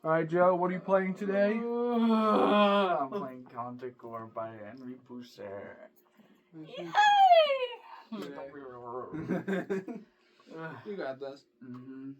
Alright, Joe, what are you playing today? I'm playing Contacore by Henry Pousser. You got this. Mm-hmm.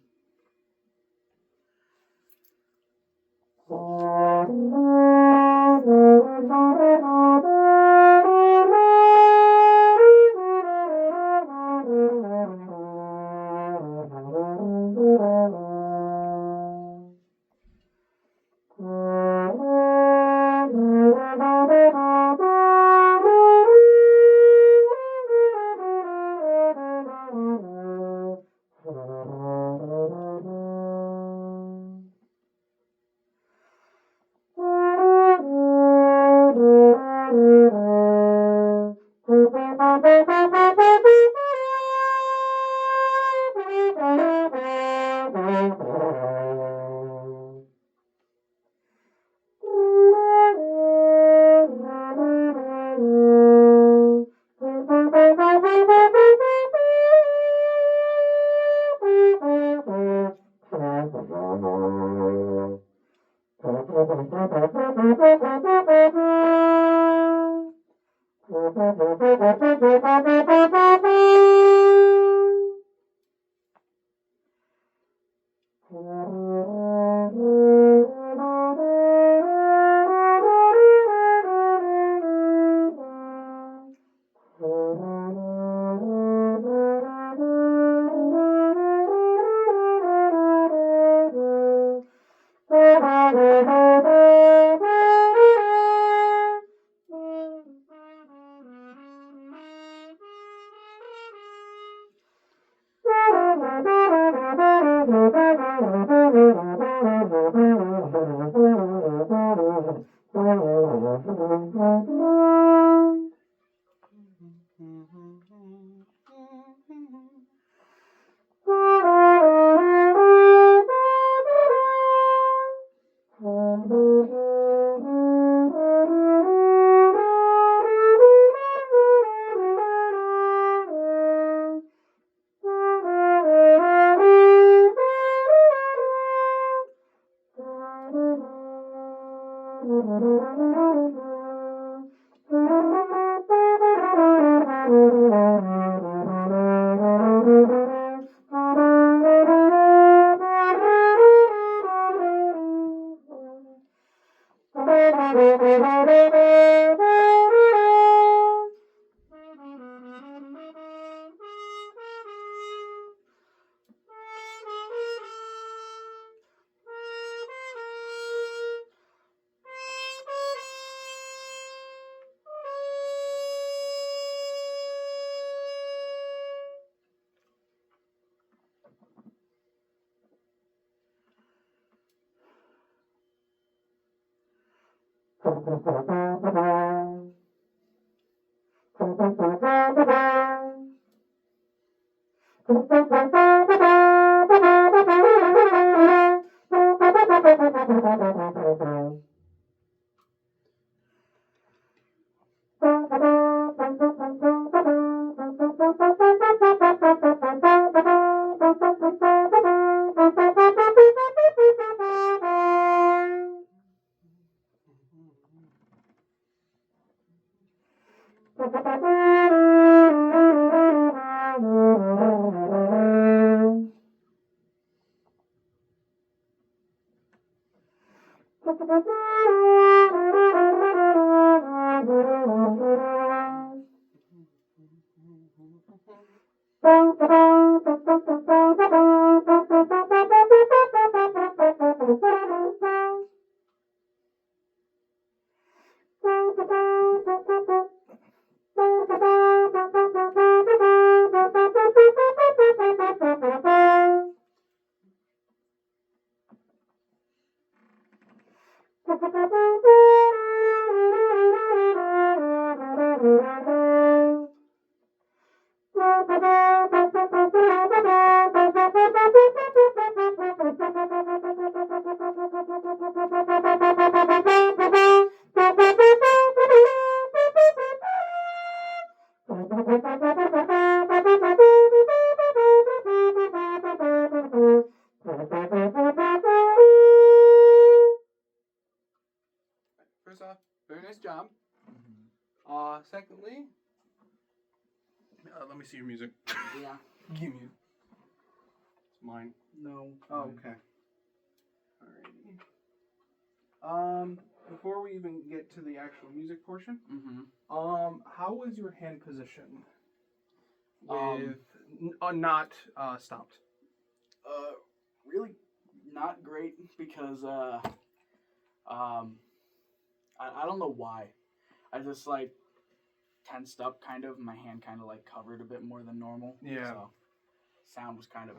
Very nice job. Secondly, let me see your music. Yeah. Give me. It's mine. No. Oh, okay. Alrighty. Before we even get to the actual music portion, how was your hand position with not stomped? Really not great because I don't know why. I just like tensed up kind of. My hand kind of like covered a bit more than normal. Yeah. So sound was kind of.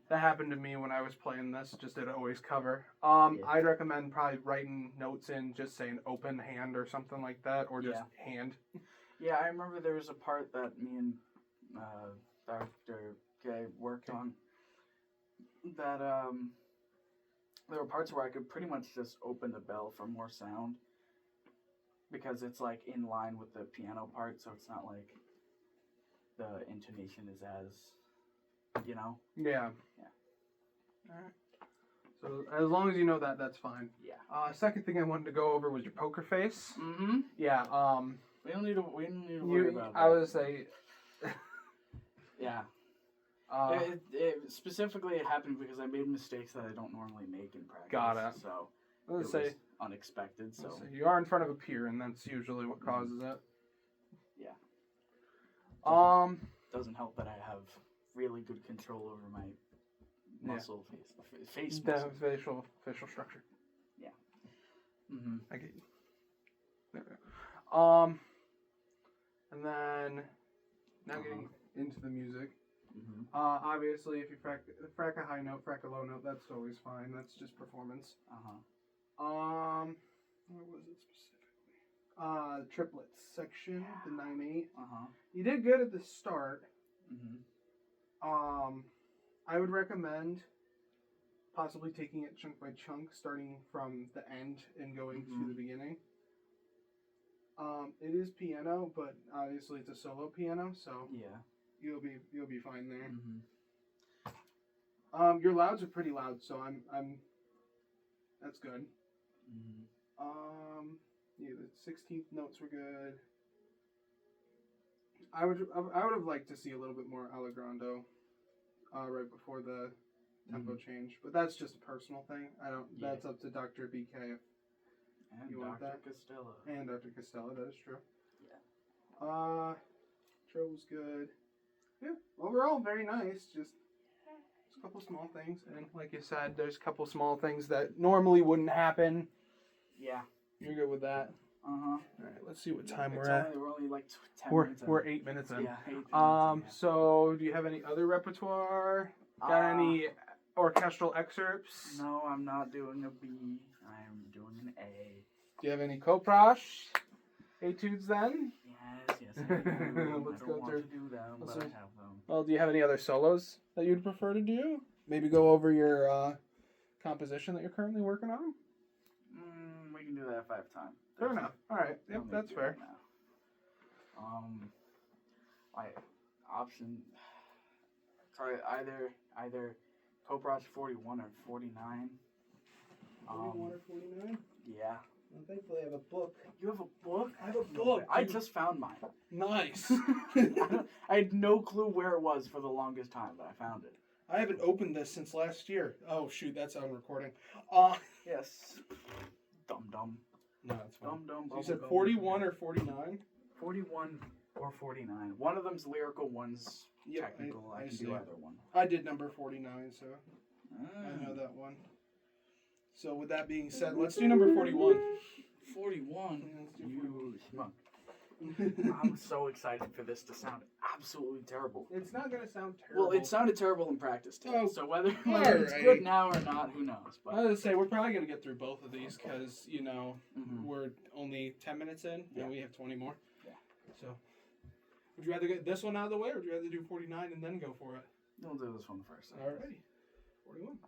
That happened to me when I was playing this. Just did always cover. I'd recommend probably writing notes in, just saying open hand or something like that, or just hand. Yeah, I remember there was a part that me and Dr. K worked on. That there were parts where I could pretty much just open the bell for more sound. Because it's like in line with the piano part, so it's not like the intonation is as, you know? Yeah. Yeah. Alright. So as long as you know that, that's fine. Yeah. Second thing I wanted to go over was your poker face. Mm-hmm. Yeah. We don't need to worry about that. I would say. Yeah. Specifically, it happened because I made mistakes that I don't normally make in practice. Got it. So. Let's it was unexpected, so you are in front of a peer, and that's usually what causes it. Yeah. Doesn't help that I have really good control over my muscle face muscle. Facial structure. Yeah. Mm-hmm. I get you. There we go. And then now getting into the music. Mm-hmm. Obviously, if you frack a high note, frack a low note, that's always fine. That's just performance. What was it specifically? Triplets section, the 9/8. You did good at the start. I would recommend possibly taking it chunk by chunk, starting from the end and going to the beginning. It is piano, but obviously it's a solo piano, so you'll be fine there. Your louds are pretty loud, so I'm that's good. Yeah, the 16th notes were good. I would have liked to see a little bit more Allegrando right before the tempo change, but that's just a personal thing. That's up to Dr. BK if you want that. And Dr. Costello, that is true. Yeah. Trill was good. Yeah, overall very nice. Just a couple small things, and like you said, there's a couple small things that normally wouldn't happen. Yeah. You're good with that? All right, let's see what time we're at. We're only like 10 minutes in. We're 8 minutes in. Yeah, 8 minutes in, So do you have any other repertoire? Got any orchestral excerpts? No, I'm not doing a B. I'm doing an A. Do you have any coprosh etudes then? Yes, I do. Let's I go don't want through. to do them, but I have them. Well, do you have any other solos that you'd prefer to do? Maybe go over your composition that you're currently working on? We can do that if I have time. Fair enough. All right. Yep, that's fair. My option. Try either Coproch 41 or 49. 41 or 49? Yeah. Well, thankfully, I have a book. You have a book? I have a book. I just found mine. Nice. I had no clue where it was for the longest time, but I found it. I haven't opened this since last year. Oh, shoot, that's on recording. Yes. Dum-dum. No, that's fine. Dum-dum. So you said 41 or 49? 41 or 49. One of them's lyrical, one's technical. I can do either one. I did number 49, so I know that one. So with that being said, let's do number 41. 41? Yeah, you schmuck. I'm so excited for this to sound absolutely terrible. It's not going to sound terrible. Well, it sounded terrible in practice, too. Oh, so whether it's good now or not, who knows? But I was going to say, we're probably going to get through both of these because, we're only 10 minutes in and we have 20 more. Yeah. So, would you rather get this one out of the way or would you rather do 49 and then go for it? We'll do this one first. Alrighty. 41.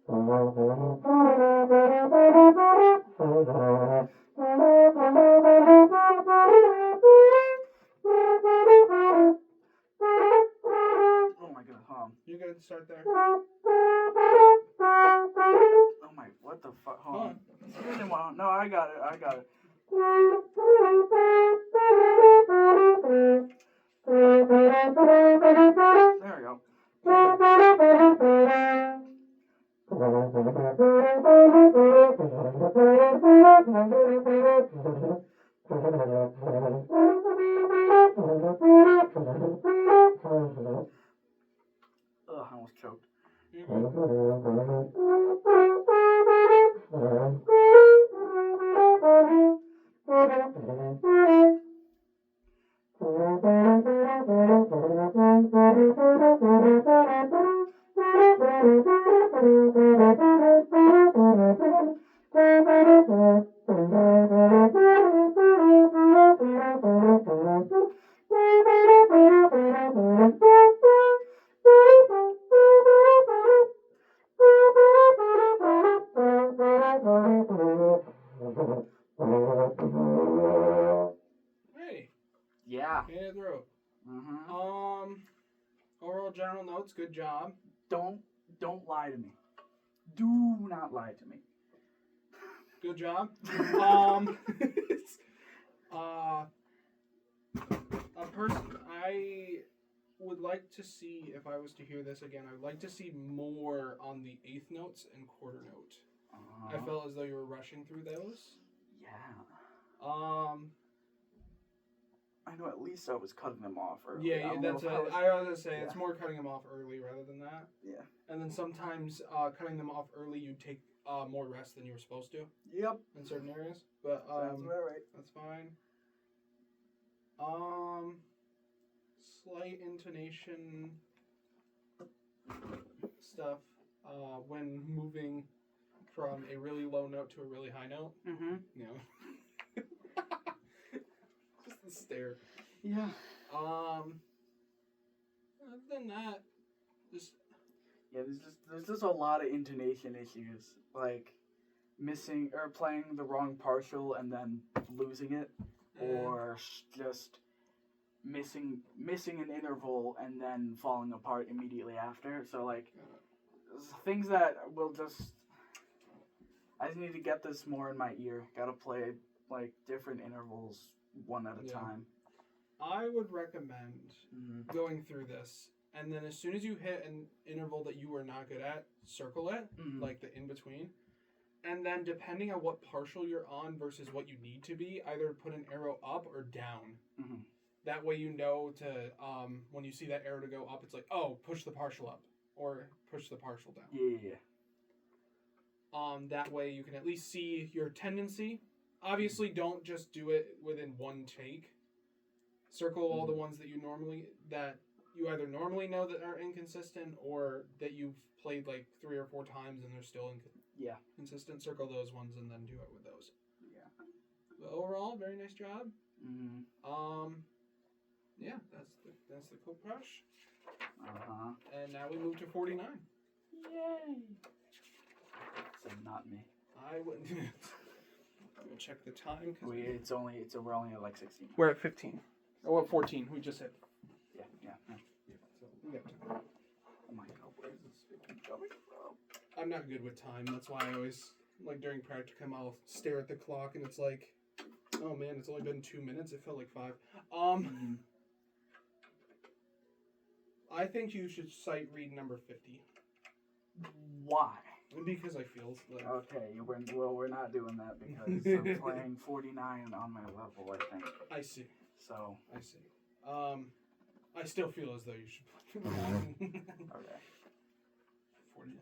Oh my goodness, hold on. You good? Start there. Oh my, what the fuck? Hold on. No, I got it. There we go. Ugh, I almost choked. Hey. Yeah. Made it through. Mm-hmm. Overall general notes, good job. Don't lie to me. Do not lie to me. Good job. A person I would like to see, if I was to hear this again, I would like to see more on the eighth notes and quarter note. I felt as though you were rushing through those. Yeah. I know at least I was cutting them off early. Yeah, that's what I was gonna say. Yeah. It's more cutting them off early rather than that. Yeah. And then sometimes cutting them off early, you take more rest than you were supposed to. Yep. In certain areas, but that's about right. That's fine. Slight intonation stuff when moving from a really low note to a really high note. Mm-hmm. You know. Just the stare. Yeah. Other than that, there's just a lot of intonation issues, like missing or playing the wrong partial and then losing it, or just missing an interval and then falling apart immediately after. So like things that will just, I just need to get this more in my ear. Gotta play like different intervals one at a time. I would recommend going through this, and then as soon as you hit an interval that you are not good at, circle it, like the in-between. And then depending on what partial you're on versus what you need to be, either put an arrow up or down. Mm-hmm. That way you know to, when you see that arrow to go up, it's like, oh, push the partial up, or push the partial down. Yeah. That way you can at least see your tendency. Obviously, don't just do it within one take. Circle all the ones that you either normally know that are inconsistent, or that you've played like 3 or 4 times and they're still consistent. Circle those ones and then do it with those. Yeah. But overall, very nice job. Mm-hmm. Yeah, that's the cool crush. Uh-huh. And now we move to 49. Yay! So not me. I wouldn't. We'll check the time. We're only at like 16. We're at 15. Oh, at 14. We just hit. Yeah. So we got time. Oh my god, where is this coming from? I'm not good with time. That's why I always, like during practicum, I'll stare at the clock and it's like, oh man, it's only been 2 minutes. It felt like 5. I think you should cite read number 50. Why? Because I feel like... Okay, we're not doing that because I'm playing 49 on my level, I think. I see. So... I see. I still feel as though you should play 49. Okay. 49.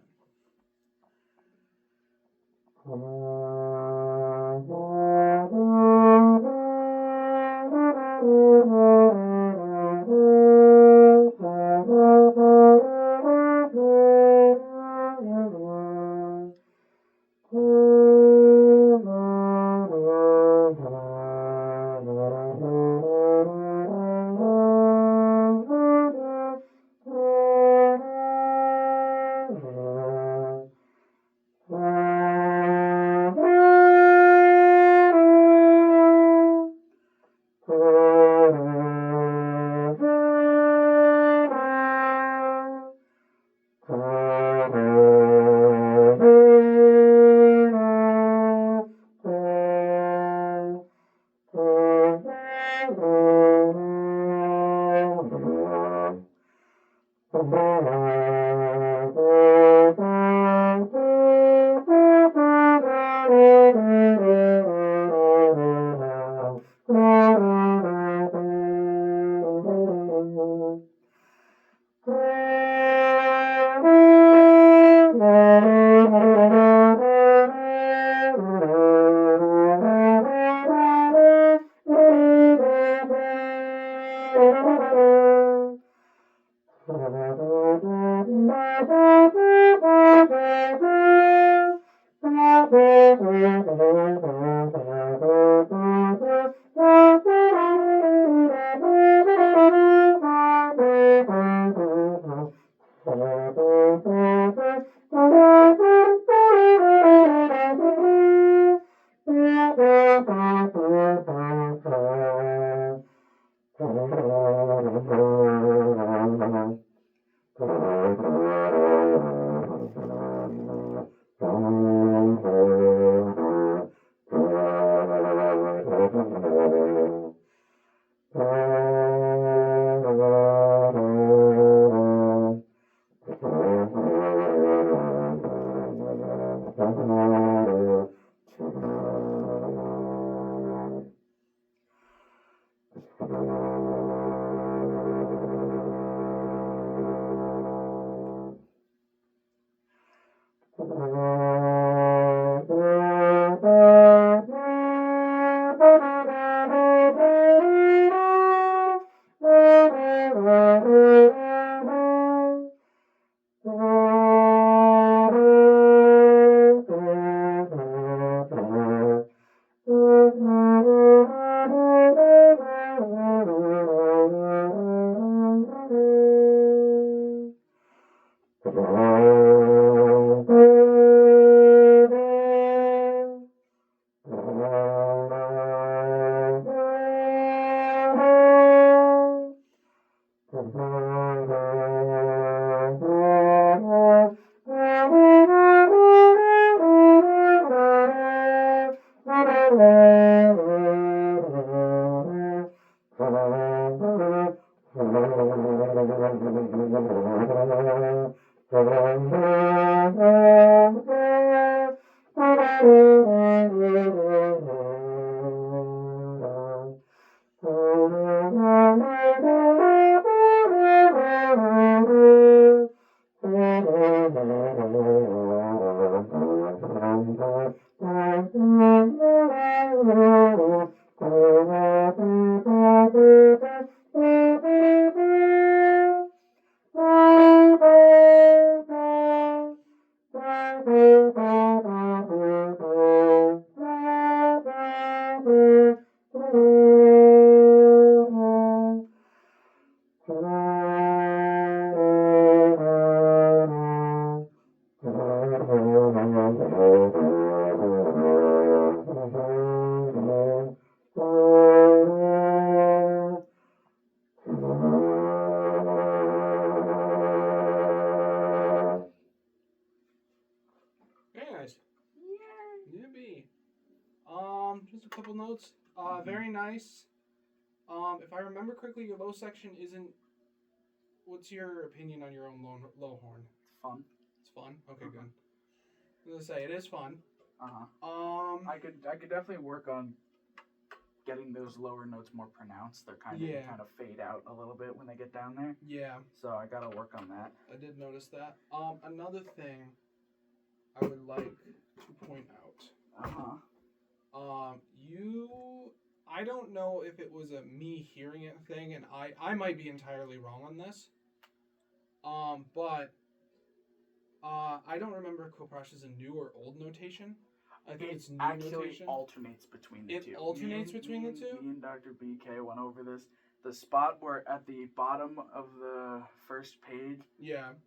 Very nice. Yippee. Just a couple notes. Very nice. If I remember correctly, your low section isn't. What's your opinion on your own low horn? It's fun. It's fun. Okay, good. I was gonna say it is fun. I could definitely work on getting those lower notes more pronounced. They're kind of fade out a little bit when they get down there. Yeah. So I gotta work on that. I did notice that. Another thing I would like to point out. I don't know if it was a me hearing it thing, and I might be entirely wrong on this. But I don't remember Koprash as a new or old notation. I think it's new actually notation. Alternates between the two. It alternates between the two? Me and Dr. BK went over this. The spot where at the bottom of the first page,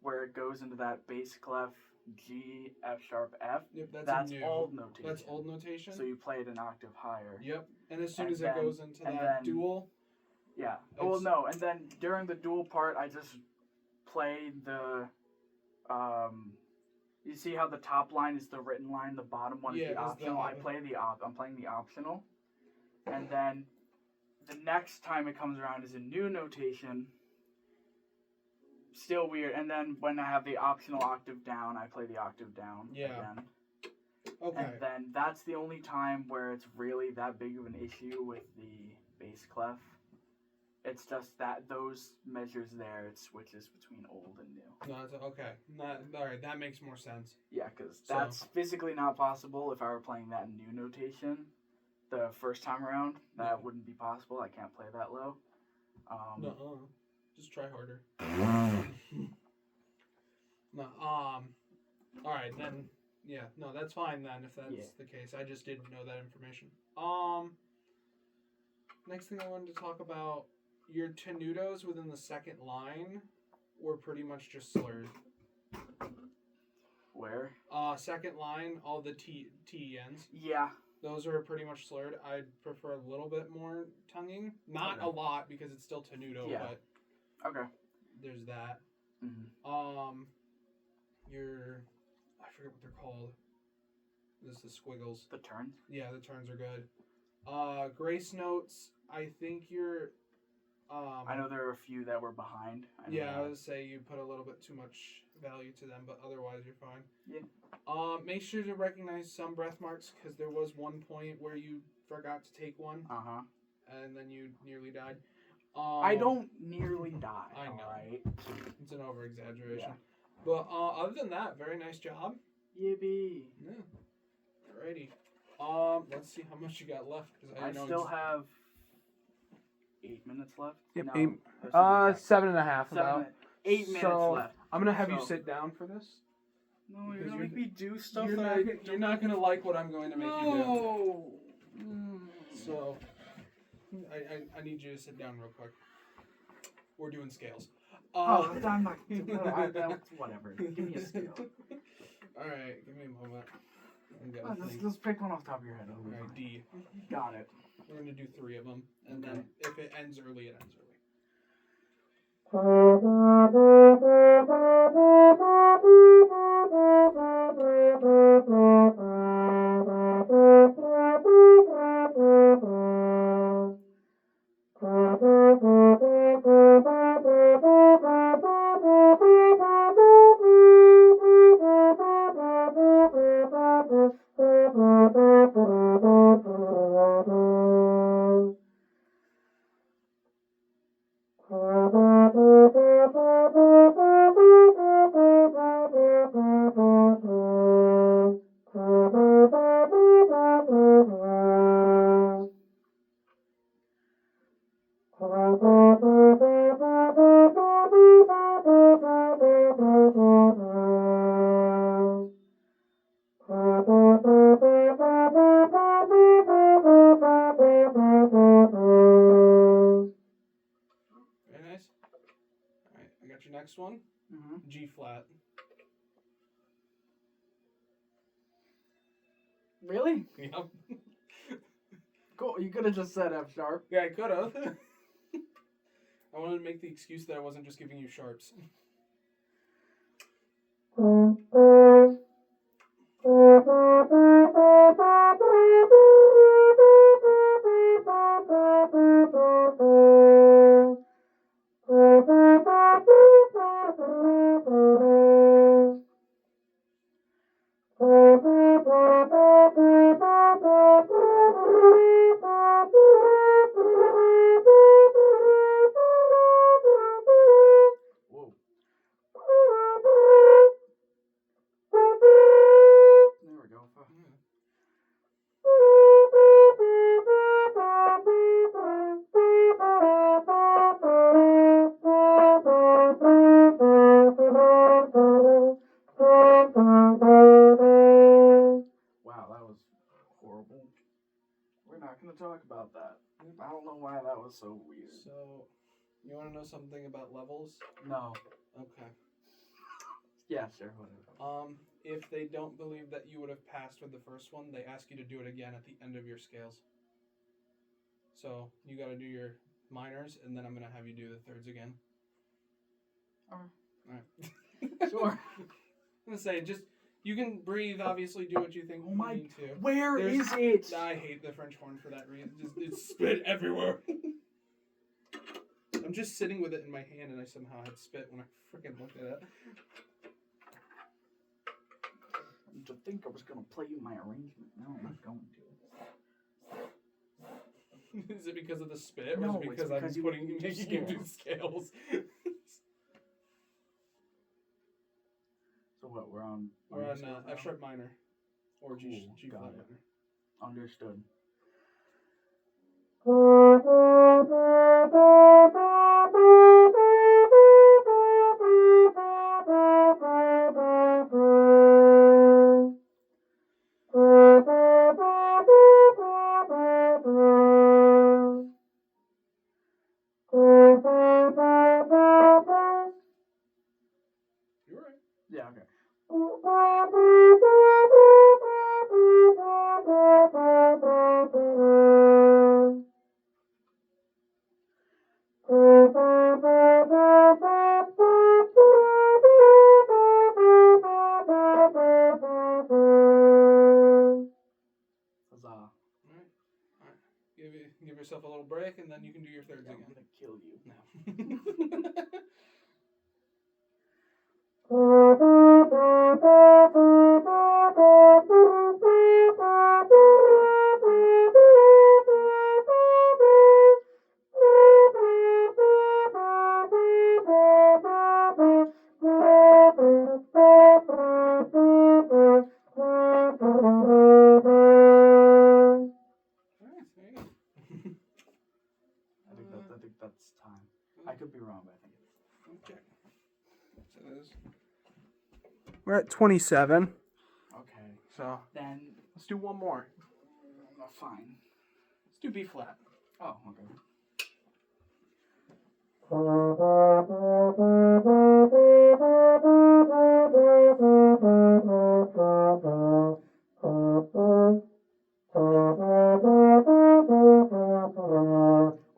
where it goes into that bass clef G, F sharp, F, yep, that's old notation. That's old notation. So you play it an octave higher. Yep. And as soon as it goes into that dual. Yeah. Well, no. And then during the dual part, I just play the. You see how the top line is the written line, the bottom one is the optional. I'm playing the optional, and then the next time it comes around is a new notation. Still weird. And then when I have the optional octave down, I play the octave down again. Okay. And then that's the only time where it's really that big of an issue with the bass clef. It's just that those measures there, it switches between old and new. No, it's okay. All right, that makes more sense. Yeah, because that's physically not possible. If I were playing that in new notation the first time around, that wouldn't be possible. I can't play that low. Just try harder. No, all right, then Yeah, no, that's fine then if that's the case. I just didn't know that information. Next thing I wanted to talk about, your tenutos within the second line were pretty much just slurred. Where? Second line, all the T-ends. Yeah. Those are pretty much slurred. I'd prefer a little bit more tonguing. Not a lot because it's still tenuto, but there's that. Mm-hmm. I forget what they're called. This is the squiggles. The turns? Yeah, the turns are good. Grace notes, I think you're... I know there are a few that were behind. I would say you put a little bit too much value to them, but otherwise you're fine. Yeah. Make sure to recognize some breath marks, because there was one point where you forgot to take one. Uh-huh. And then you nearly died. I don't nearly die. I know. Right? It's an over-exaggeration. Yeah. But other than that, very nice job. Yippee. Yeah. Alrighty. Let's see how much you got left. I still have 8 minutes left. Yep, no, 7.5 about. 8 minutes left. I'm gonna have you sit down for this. No, you're gonna make me do stuff you're not gonna like what I'm going to make you do. So, I need you to sit down real quick. We're doing scales. I'm not. Whatever. Give me a scale. Alright, give me a moment. Let's pick one off the top of your head. Alright, D. Got it. We're going to do 3 of them, and then if it ends early, it ends early. Very nice. Alright, I got your next one. G flat. Really? Yep. Cool. You could have just said F sharp. Yeah, I could have. I wanted to make the excuse that I wasn't just giving you sharps. Whoa. There we go. Wow, that was horrible. We're not going to talk about that. I don't know why that was so weird. So, you want to know something about levels? No. Okay. Yeah, sure, whatever. If they don't believe that you would have passed with the first one, they ask you to do it again at the end of your scales. So, you got to do your minors, and then I'm going to have you do the thirds again. Alright. Sure. I'm going to say, just, you can breathe, obviously, do what you think you need to. Where is it? I hate the French horn for that reason. It's spit everywhere. I'm just sitting with it in my hand, and I somehow had spit when I freaking looked at it. To think I was going to play you my arrangement. No, I'm not going to. Is it because of the spit, or No, is it because I'm making you do scales? So what, we're on F sharp minor. Or G flat minor. Understood. give yourself a little break, and then you can do your thirds again. I'm gonna kill you. No. I think that's time. I could be wrong, but I think it's Okay. So we're at 27. okay. So Then let's do one more. fine. Let's do B flat. Oh, okay. We're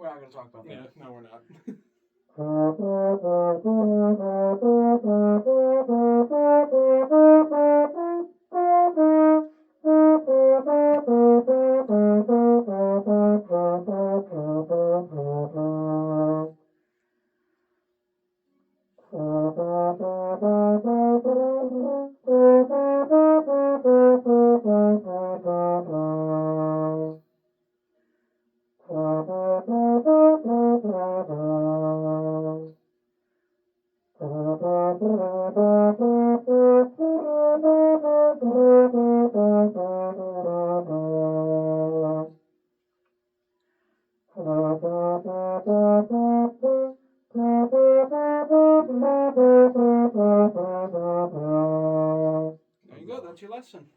not gonna talk about that. Yeah, no, we're not. There you go. That's your lesson.